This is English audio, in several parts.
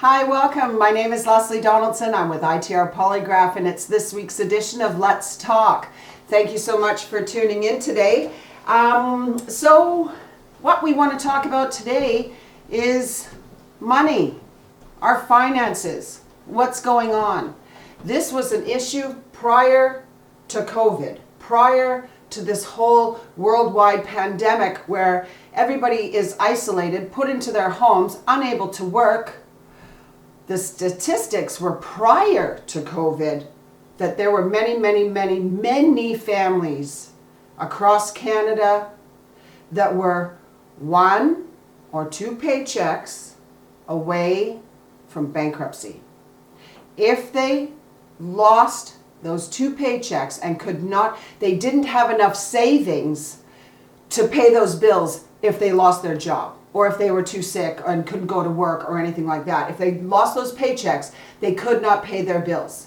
Hi, welcome. My name is Leslie Donaldson. I'm with ITR Polygraph, and it's this week's edition of Let's Talk. Thank you so much for tuning in today. So what we want to talk about today is money, our finances, what's going on. This was an issue prior to COVID, prior to this whole worldwide pandemic where everybody is isolated, put into their homes, unable to work. The statistics were prior to COVID that there were many families across Canada that were 1 or 2 paychecks away from bankruptcy. If they lost those 2 paychecks and they didn't have enough savings to pay those bills if they lost their job, or if they were too sick and couldn't go to work or anything like that. If they lost those paychecks, they could not pay their bills.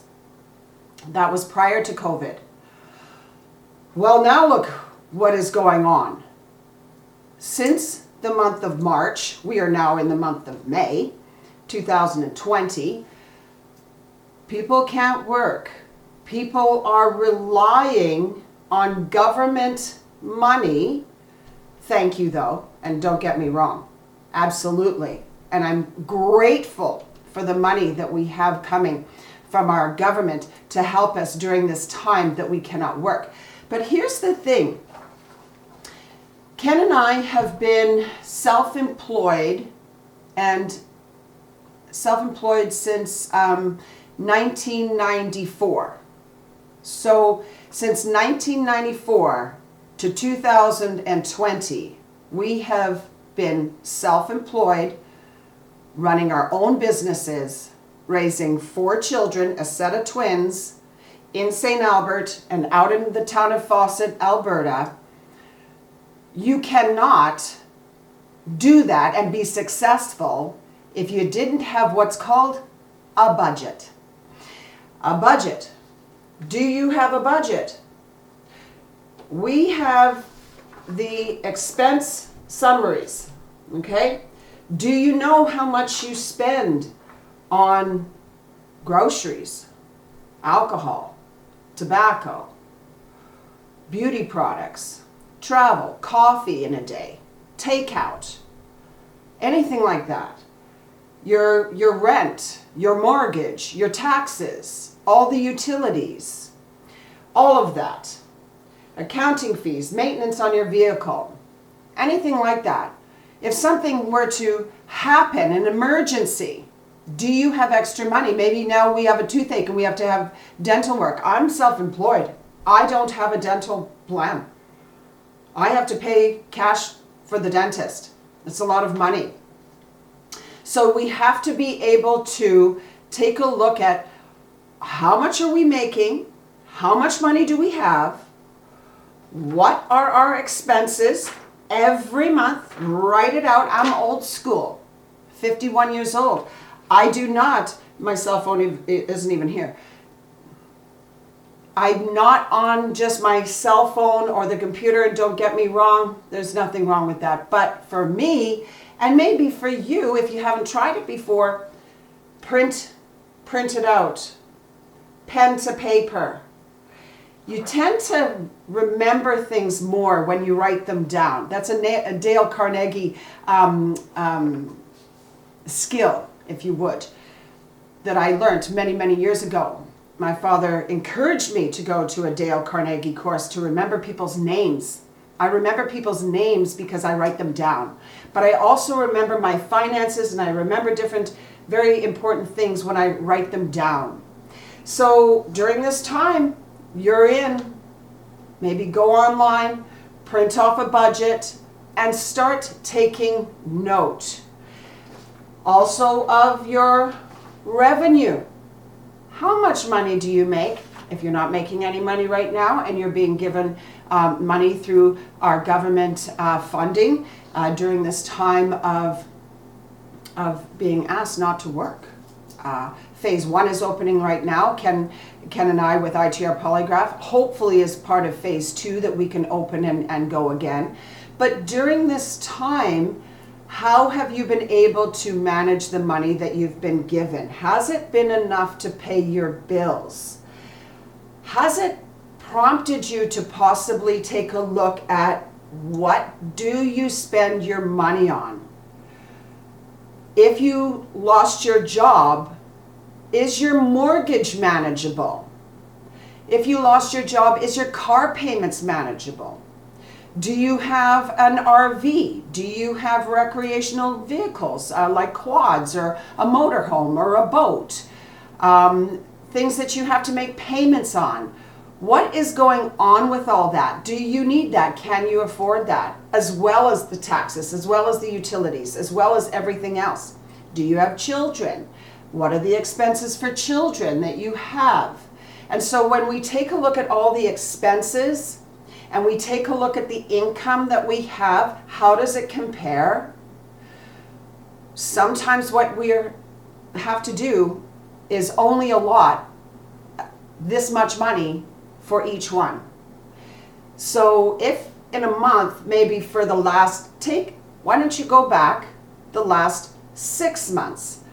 That was prior to COVID. Well, now look what is going on. Since the month of March, we are now in the month of May, 2020, people can't work. People are relying on government money. Thank you, though, and don't get me wrong, absolutely. And I'm grateful for the money that we have coming from our government to help us during this time that we cannot work. But here's the thing. Ken and I have been self-employed since 1994. So since 1994, to 2020, we have been self-employed, running our own businesses, raising 4 children, a set of twins, in St. Albert and out in the town of Fawcett, Alberta. You cannot do that and be successful if you didn't have what's called a budget. A budget. Do you have a budget? We have the expense summaries, okay? Do you know how much you spend on groceries, alcohol, tobacco, beauty products, travel, coffee in a day, takeout, anything like that? Your rent, your mortgage, your taxes, all the utilities, all of that. Accounting fees, maintenance on your vehicle, anything like that. If something were to happen, an emergency, do you have extra money? Maybe now we have a toothache and we have to have dental work. I'm self-employed. I don't have a dental plan. I have to pay cash for the dentist. It's a lot of money. So we have to be able to take a look at how much are we making, how much money do we have, what are our expenses every month? Write it out. I'm old school, 51 years old. I do not, my cell phone isn't even here. I'm not on just my cell phone or the computer, and don't get me wrong, there's nothing wrong with that. But for me, and maybe for you, if you haven't tried it before, print it out, pen to paper. You tend to remember things more when you write them down. That's a Dale Carnegie skill, if you would, that I learned many years ago. My father encouraged me to go to a Dale Carnegie course to remember people's names. I remember people's names because I write them down. But I also remember my finances, and I remember different very important things when I write them down. So during this time, you're in, maybe go online, print off a budget, and start taking note. Also of your revenue. How much money do you make? If you're not making any money right now and you're being given money through our government funding during this time of being asked not to work. Phase 1 is opening right now. Ken and I with ITR Polygraph hopefully is part of phase 2 that we can open and go again. But during this time, How have you been able to manage the money that you've been given? Has it been enough to pay your bills? Has it prompted you to possibly take a look at what do you spend your money on? If you lost your job, is your mortgage manageable? If you lost your job, is your car payments manageable? Do you have an RV? Do you have recreational vehicles like quads or a motorhome or a boat? Things that you have to make payments on. What is going on with all that? Do you need that? Can you afford that? As well as the taxes, as well as the utilities, as well as everything else. Do you have children? What are the expenses for children that you have? And so when we take a look at all the expenses, and we take a look at the income that we have, how does it compare? Sometimes what we have to do is only allot this much money for each one. So if in a month, maybe for the last, why don't you go back the last 6 months,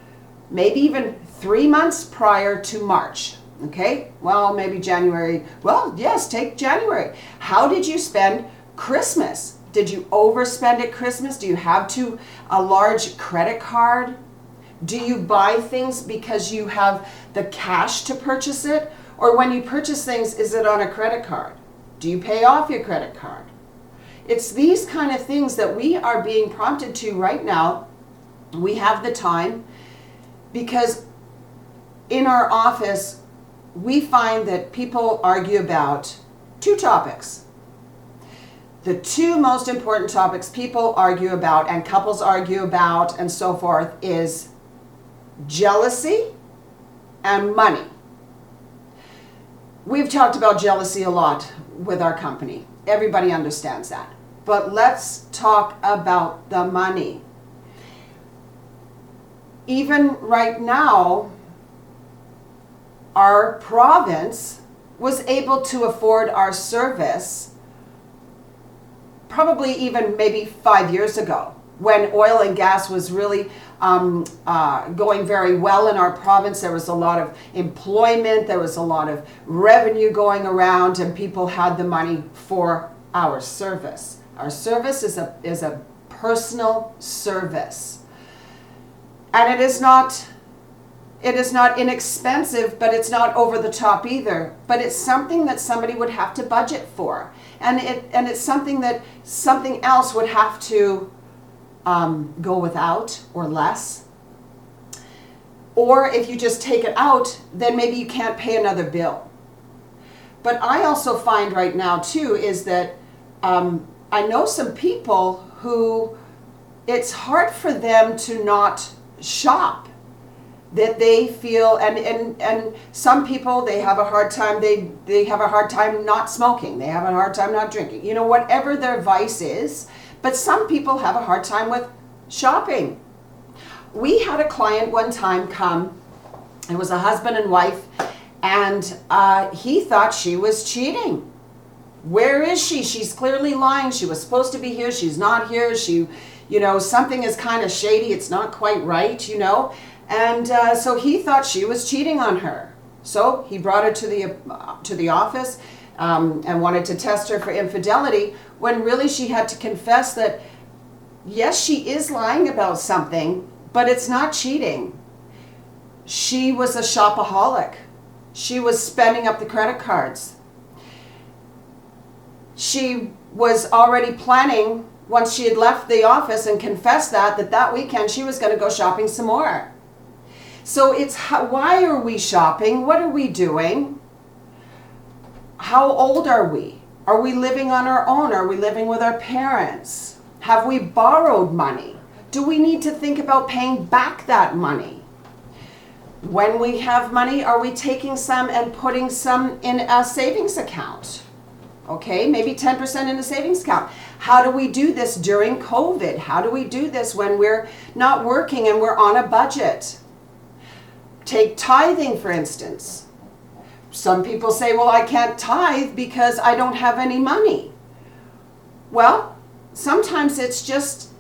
maybe even 3 months prior to March. Okay, well, maybe January. Well, yes, take January. How did you spend Christmas? Did you overspend at Christmas? Do you have a large credit card? Do you buy things because you have the cash to purchase it? Or when you purchase things, is it on a credit card? Do you pay off your credit card? It's these kind of things that we are being prompted to right now. We have the time because in our office, we find that people argue about 2 topics. The 2 most important topics people argue about and couples argue about and so forth is jealousy and money. We've talked about jealousy a lot with our company. Everybody understands that. But let's talk about the money. Even right now, our province was able to afford our service probably even maybe 5 years ago when oil and gas was really going very well in our province. There was a lot of employment, there was a lot of revenue going around, and people had the money for our service. Our service is a personal service. And it is not inexpensive, but it's not over the top either. But it's something that somebody would have to budget for. And it's something that something else would have to go without or less. Or if you just take it out, then maybe you can't pay another bill. But I also find right now too is that I know some people who it's hard for them to not shop. That they feel, and some people, they have a hard time, they have a hard time not smoking, they have a hard time not drinking, whatever their vice is, but some people have a hard time with shopping. We had a client one time come, it was a husband and wife, and he thought she was cheating. Where is she? She's clearly lying. She was supposed to be here, she's not here, something is kind of shady, it's not quite right, And so he thought she was cheating on her. So he brought her to the office and wanted to test her for infidelity, when really she had to confess that, yes, she is lying about something, but it's not cheating. She was a shopaholic. She was spending up the credit cards. She was already planning, once she had left the office and confessed that weekend she was going to go shopping some more. So it's why are we shopping? What are we doing? How old are we? Are we living on our own? Are we living with our parents? Have we borrowed money? Do we need to think about paying back that money? When we have money, are we taking some and putting some in a savings account? Okay, maybe 10% in a savings account. How do we do this during COVID? How do we do this when we're not working and we're on a budget? Take tithing, for instance. Some people say, well, I can't tithe because I don't have any money. Well, sometimes it's just,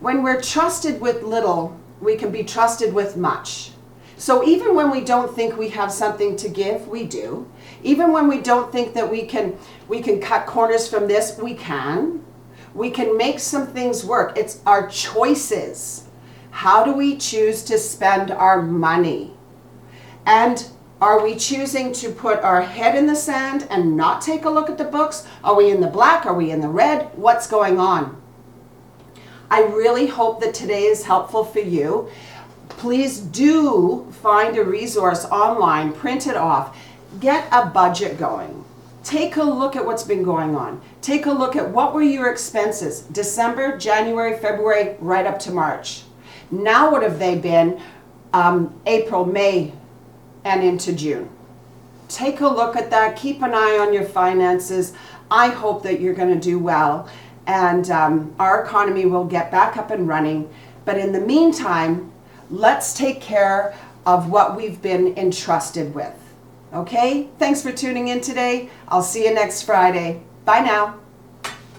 When we're trusted with little, we can be trusted with much. So even when we don't think we have something to give, we do. Even when we don't think that we can cut corners from this, we can. We can make some things work. It's our choices. How do we choose to spend our money? And are we choosing to put our head in the sand and not take a look at the books? Are we in the black? Are we in the red? What's going on? I really hope that today is helpful for you. Please do find a resource online, print it off, get a budget going. Take a look at what's been going on. Take a look at what were your expenses, December, January, February, right up to March. Now what have they been, April, May, and into June. Take a look at that. Keep an eye on your finances. I hope that you're going to do well, and our economy will get back up and running. But in the meantime, let's take care of what we've been entrusted with. Okay? Thanks for tuning in today. I'll see you next Friday. Bye now.